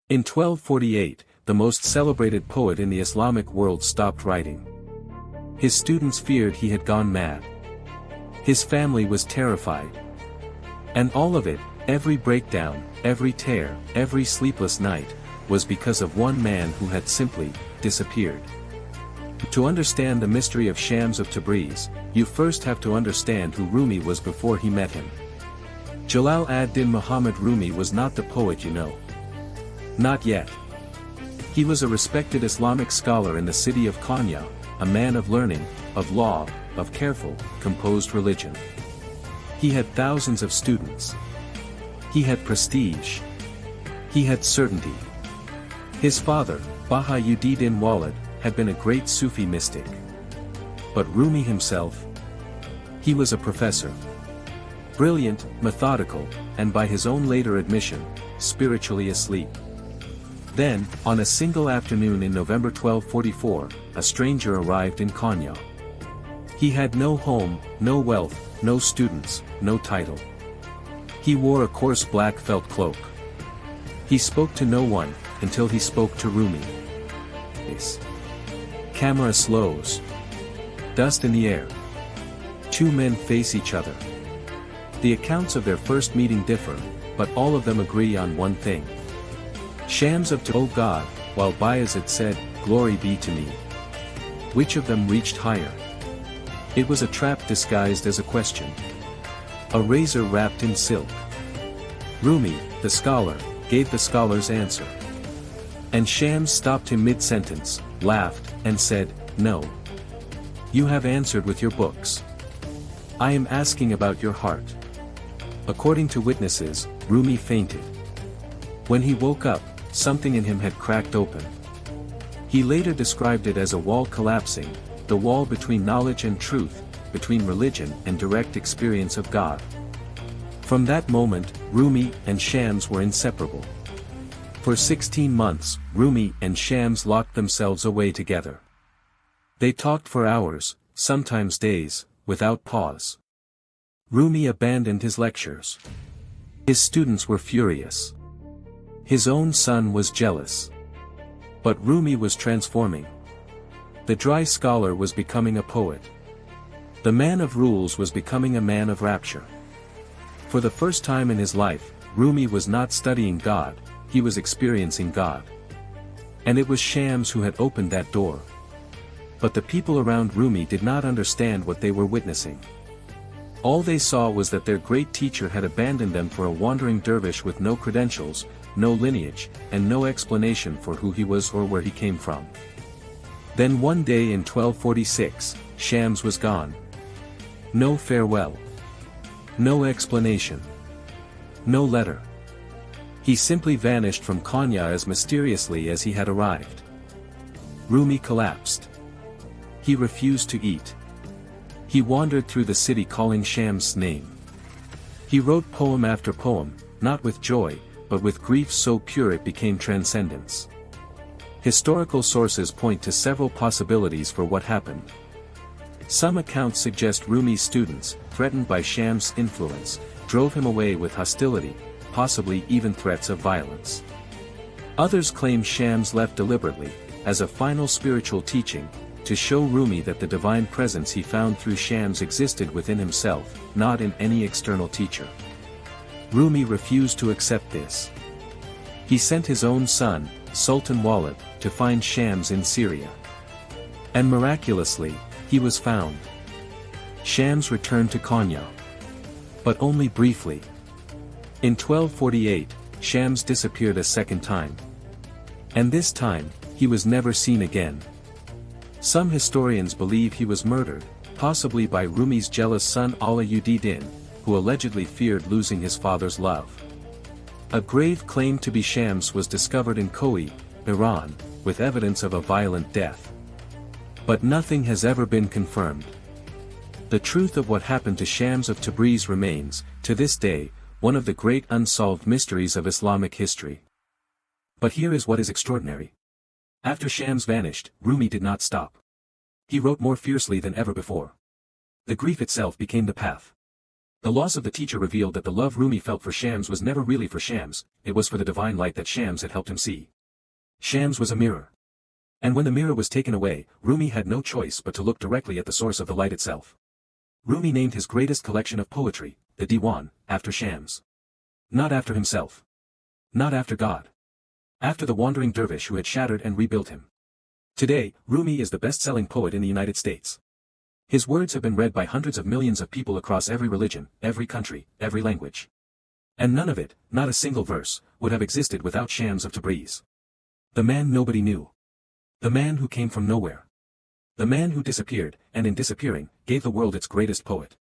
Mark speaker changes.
Speaker 1: In 1248, the most celebrated poet in the Islamic world stopped writing. His students feared he had gone mad. His family was terrified. And all of it, every breakdown, every tear, every sleepless night, was because of one man who had simply disappeared. To understand the mystery of Shams of Tabriz, you first have to understand who Rumi was before he met him. Jalal ad-Din Muhammad Rumi was not the poet you know. Not yet. He was a respected Islamic scholar in the city of Konya, a man of learning, of law, of careful, composed religion. He had thousands of students. He had prestige. He had certainty. His father, Baha'u'ddin Walid, had been a great Sufi mystic. But Rumi himself? He was a professor. Brilliant, methodical, and by his own later admission, spiritually asleep. Then, on a single afternoon in November 1244, a stranger arrived in Konya. He had no home, no wealth, no students, no title. He wore a coarse black felt cloak. He spoke to no one, until he spoke to Rumi. Camera slows. Dust in the air. Two men face each other. The accounts of their first meeting differ, but all of them agree on one thing. Shams of Tabriz, O God, while Bayezid said, Glory be to me. Which of them reached higher? It was a trap disguised as a question. A razor wrapped in silk. Rumi, the scholar, gave the scholar's answer. And Shams stopped him mid-sentence, laughed, and said, No. You have answered with your books. I am asking about your heart. According to witnesses, Rumi fainted. When he woke up, something in him had cracked open. He later described it as a wall collapsing, the wall between knowledge and truth, between religion and direct experience of God. From that moment, Rumi and Shams were inseparable. For 16 months, Rumi and Shams locked themselves away together. They talked for hours, sometimes days, without pause. Rumi abandoned his lectures. His students were furious. His own son was jealous. But Rumi was transforming. The dry scholar was becoming a poet. The man of rules was becoming a man of rapture. For the first time in his life, Rumi was not studying God, he was experiencing God. And it was Shams who had opened that door. But the people around Rumi did not understand what they were witnessing. All they saw was that their great teacher had abandoned them for a wandering dervish with no credentials, no lineage, and no explanation for who he was or where he came from. Then one day in 1246, Shams was gone. No farewell. No explanation. No letter. He simply vanished from Konya as mysteriously as he had arrived. Rumi collapsed. He refused to eat. He wandered through the city calling Shams' name. He wrote poem after poem, not with joy, but with grief so pure it became transcendence. Historical sources point to several possibilities for what happened. Some accounts suggest Rumi's students, threatened by Shams' influence, drove him away with hostility, possibly even threats of violence. Others claim Shams left deliberately, as a final spiritual teaching, to show Rumi that the divine presence he found through Shams existed within himself, not in any external teacher. Rumi refused to accept this. He sent his own son, Sultan Walid, to find Shams in Syria. And miraculously, he was found. Shams returned to Konya. But only briefly. In 1248, Shams disappeared a second time. And this time, he was never seen again. Some historians believe he was murdered, possibly by Rumi's jealous son Alauddin, who allegedly feared losing his father's love. A grave claimed to be Shams was discovered in Kohi, Iran, with evidence of a violent death. But nothing has ever been confirmed. The truth of what happened to Shams of Tabriz remains, to this day, one of the great unsolved mysteries of Islamic history. But here is what is extraordinary. After Shams vanished, Rumi did not stop. He wrote more fiercely than ever before. The grief itself became the path. The loss of the teacher revealed that the love Rumi felt for Shams was never really for Shams, it was for the divine light that Shams had helped him see. Shams was a mirror. And when the mirror was taken away, Rumi had no choice but to look directly at the source of the light itself. Rumi named his greatest collection of poetry, the Diwan, after Shams. Not after himself. Not after God. After the wandering dervish who had shattered and rebuilt him. Today, Rumi is the best-selling poet in the United States. His words have been read by hundreds of millions of people across every religion, every country, every language. And none of it, not a single verse, would have existed without Shams of Tabriz. The man nobody knew. The man who came from nowhere. The man who disappeared, and in disappearing, gave the world its greatest poet.